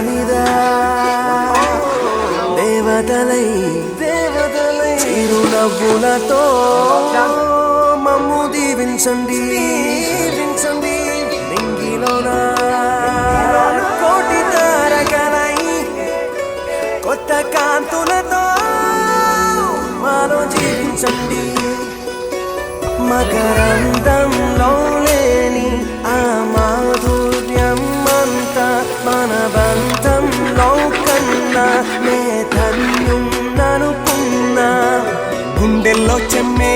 మీద దేవతలై చిరునవ్వులతో మమ్ము దీవించండి నింగిలోన కోటి తారకలై కొత్త కాంతులతో మాలో జీవించండి మకరందంలో లేని ఆ మాధుర్యం అంతా మన బంధంలో కన్నా నే ధన్యున్ననుకున్నా గుండెల్లో చెమ్మే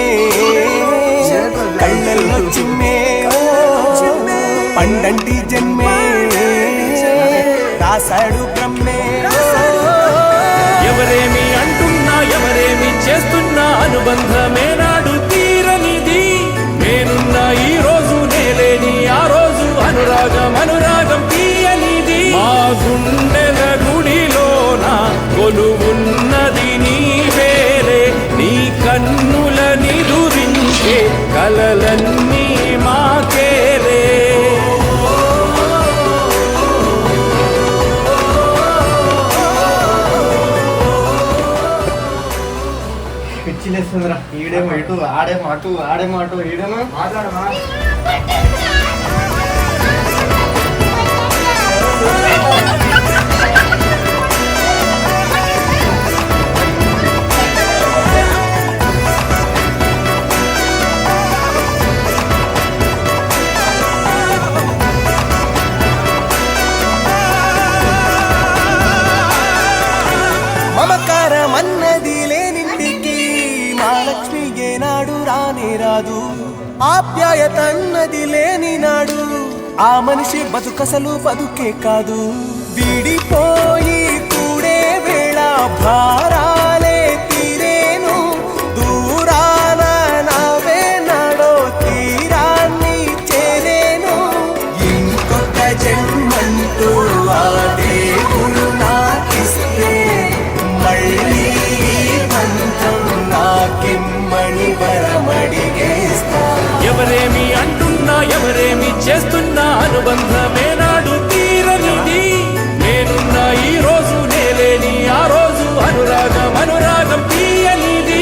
కళ్ళల్లో చిమ్మే పండంటి జన్మే రాశాడు బ్రహ్మే ఎవరేమి అంటున్నా ఎవరేమి చేస్తున్నా అనుబంధమే నాడు తీరనిది నేనున్నా ఈ రోజు నేలేని ఆ రోజు అనురాగం తీయనిది మా గుండెల గుడిలోన కొలువున్నది నీ వేరే నీ కన్నుల నిదురించే కలలన్నీ మాకేరే పిచ్చిలేస్తుందిరా ఈడేమో ఇటు ఆడేమో అటు ఈడేమో మాట్లాడమా మమకారమన్నది లేనింటికి మహాలక్ష్మి ఏనాడు రానే రాదు ఆప్యాయతన్నది లేని నాడు ఆ మనిషి బతుకసలు బతుకే కాదు విడిపోయి కూడే వేళ భారాలే తీరేను దూరాన నావే నాడో తీరాన్ని చేరేను ఇంకొక జన్మంటూ ఆ దేవుడు నాకిస్తే మళ్ళీ బంధం నాకిమ్మని వరమడిగేస్తా ఎవరేమి అంటున్నా ఎవరేమి చేస్తున్నా అనుబంధమే నాడు తీరనిది నేనున్నా ఈ రోజు నేలేని ఆ రోజు అనురాగం తీయనిది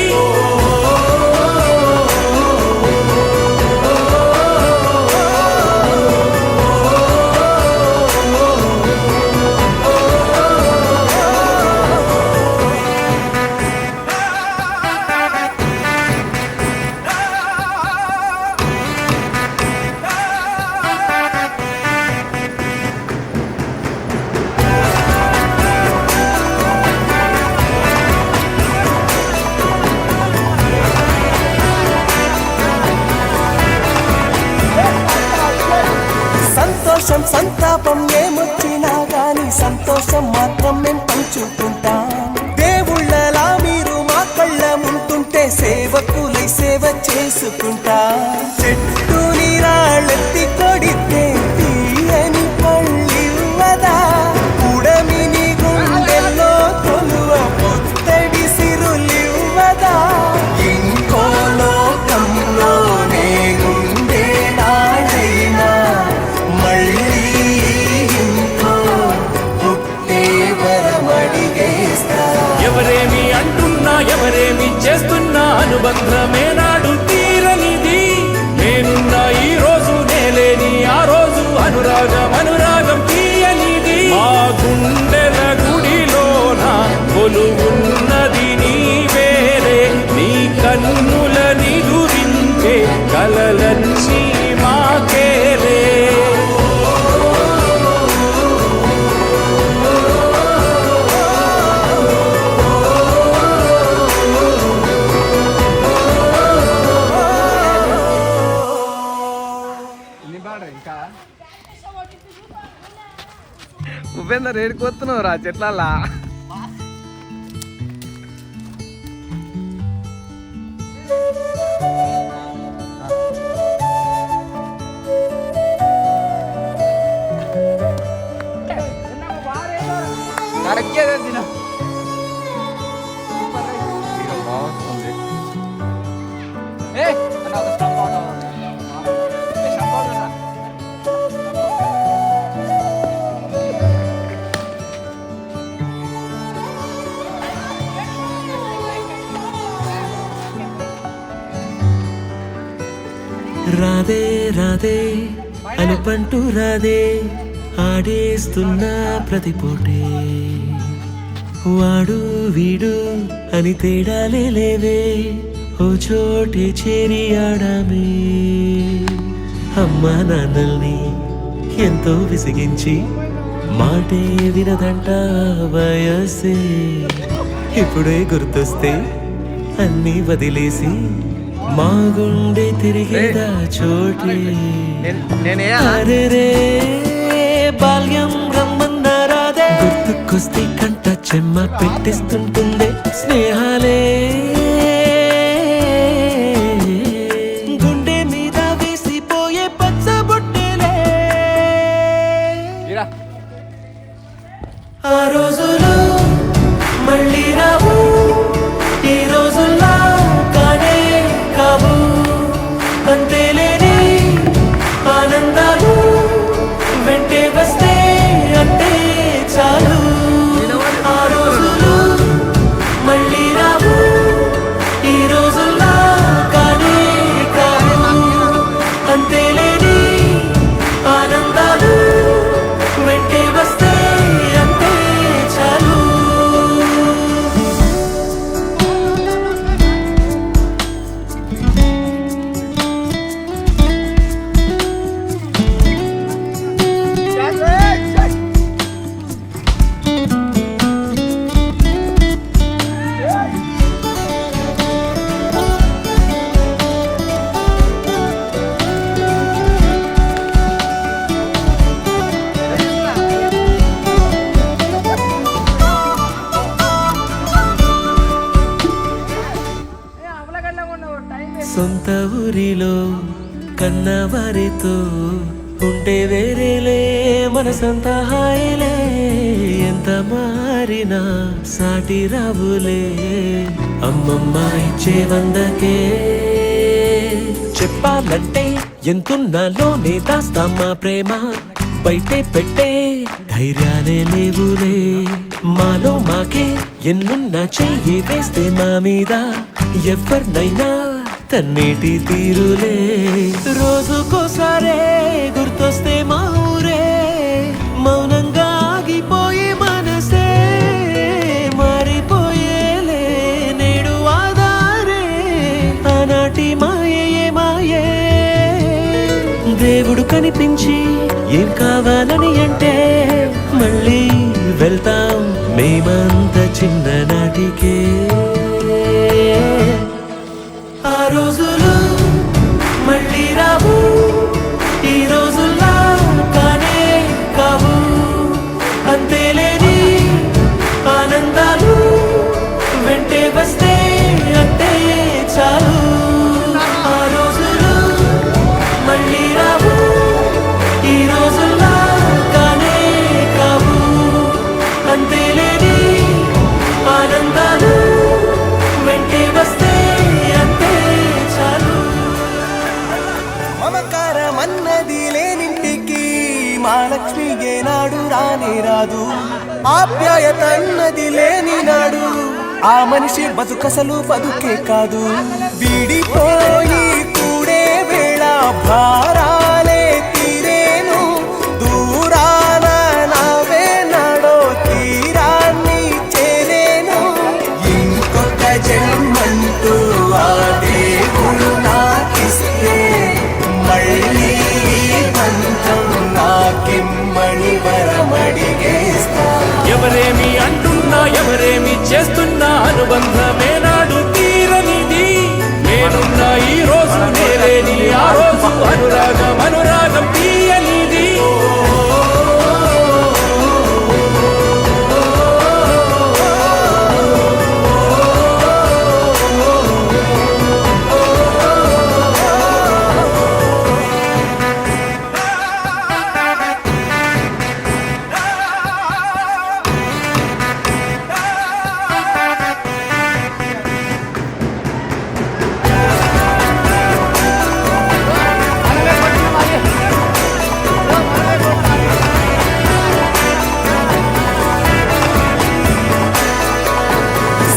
సంతోషం సంతాపం ఏమొచ్చినా గాని సంతోషం మాత్రం మేము పంచుకుంటాం దేవుళ్ళలా మీరు మా కళ్ళ ముంటుంటే సేవకులై సేవ చేసుకుంటా చెట్టు నీరాళ్ళెత్తి కొడితే తీయని పళ్ళివ్వదా ఉడమిని గుండెల్లో కొలువ పొత్తడి సిరులివ్వదా ఇంకో లోకంలోనే గుండె నాడైనా మళ్ళీ ఇంకో పుట్టే వరమడిగేస్తా ఎవరేమి అంటున్నా ఎవరేమి చేస్తున్నా అనుబంధమే నాడు తీరనిది నేనున్నా ఈ రోజు నేలేని ఆ రోజు అనురాగం తీయనిది మా గుండెల గుడిలోన కొలువున్నది నీ వేరే నీ కన్నుల నిదురించే కలలన్నీ మాకేరే ఉపేందర్ ఏడుకొస్తున్నావు రా చెట్లల్లా రాధే రాధే అనుపంటూ రాధే ఆడేస్తున్నా ప్రతి పూటే వాడు వీడు అని తేడాలే లేవే ఓ చోటే చేరి ఆడామే అమ్మా నాన్నల్ని ఎంతో విసిగించి మాటే వినదంట వయసే ఇప్పుడే గుర్తొస్తే అన్నీ వదిలేసి మా గుండె తిరిగేదా చోటే అరే రే బాల్యం రమ్మన్నారాదే గుర్తుకొస్తే కంట చెమ్మ పెట్టిస్తుంటుందే స్నేహాలే గుండె మీద వేసిపోయే పచ్చబొట్టెలే ఆ రోజులు మళ్ళీ రావు ఈ రోజుల్లా కానే కావు అంతేలేని ఆనందాలు వెంటే వస్తే అంటే చాలు ఆ రోజులు మళ్ళీ రావు ఈ రోజుల్లా కానే కావు అంతేలేని ఆనందాలు వెంటే వస్తే అంటే చాలు సొంత ఊరిలో కన్నవారితో ఉంటే వేరేలే మనసంత హాయిలే ఎంత మారినా సాటి రావులే అమ్మమ్మ ఇచ్చే వందకే చెప్పాలంటే ఎంతున్నాలోనే దాస్తామా ప్రేమ బయటే పెట్టే ధైర్యాలే లేవులే మాలో మాకే ఎన్నున్నా చెయ్యి వేస్తే మా మీద ఎవరినైనా తన్నేటి తీరులే రోజుకోసారే గుర్తొస్తే మా ఊరే మౌనంగా ఆగిపోయే మనసే మారిపోయేలే నేడు ఆధారే ఆనాటి మాయే మాయే దేవుడు కనిపించి ఏం కావాలని అంటే మళ్ళీ వెళ్తాం మేమంత చిన్ననాటికే ఆ రోజులు మళ్ళీ రావు ఈ రోజుల్లా కానే కావు అంతేలేని ఆనందాలు వెంటే వస్తే అంటే చాలు ఆ రోజులు మళ్ళీ రావు ఈ రోజుల్లా కానే కావు అంతేలేని ఆనందాలు వెంటే వస్తే అంటే చాలు మమకారమన్నది లేనింటికి మహాలక్ష్మి ఏనాడు రానే రాదు ఆప్యాయత అన్నది లేని నాడు ఆ మనిషి బతుకసలు బతుకే కాదు విడిపోయి కూడే వేళ భారాలే తీరేను దూరాన నావే నాడో తీరాన్ని చేరేను ఇంకొక జన్మంటూ ఆ దేవుడు నాకిస్తే మళ్ళీ బంధం నాకిమ్మని వరమడిగేస్తా ఎవరేమి అంటున్నా ఎవరేమి చేస్తున్నా అనుబంధమే నాడు తీరనిది నేనున్నా ఈ రోజు నేలేని ఆ రోజు అనురాగం అనురాగం తీయనిది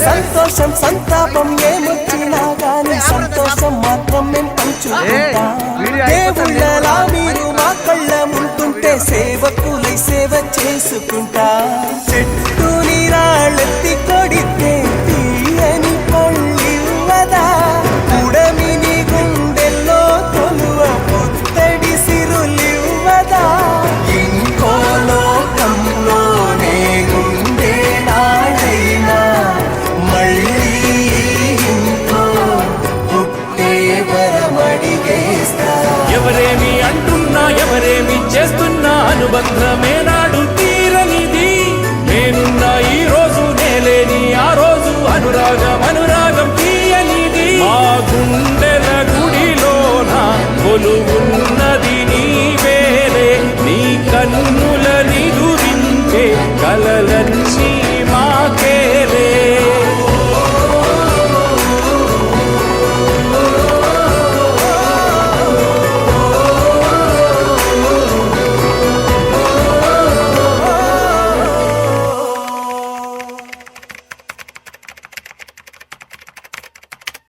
సంతోషం సంతాపం ఏమొచ్చినా గాని సంతోషం మాత్రం మేము పంచుకుంటాం చేసుకుంటా చెట్టు నీరాళ్ళెత్తి కొడితే తీయని పళ్ళివ్వదా ఉడమిని గుండెల్లో తొలువ పుత్తడి సిరులివ్వదా ఇంకో లోకంలోనే గుండె నాడైనా మళ్ళీ ఇంకో పుట్టే వరమడిగేస్తా ఎవరేమి అంటున్నా ఎవరేమి చేస్తున్నా అనుబంధమే నాడు తీరనిది నేనున్నా ఈ రోజు నేలేని ఆ రోజు అనురాగం అనురాగం తీయనిది మా గుండెల గుడిలోన కొలువున్నది నీవేలే నీ కన్నుల నిదురించే కలలన్నీ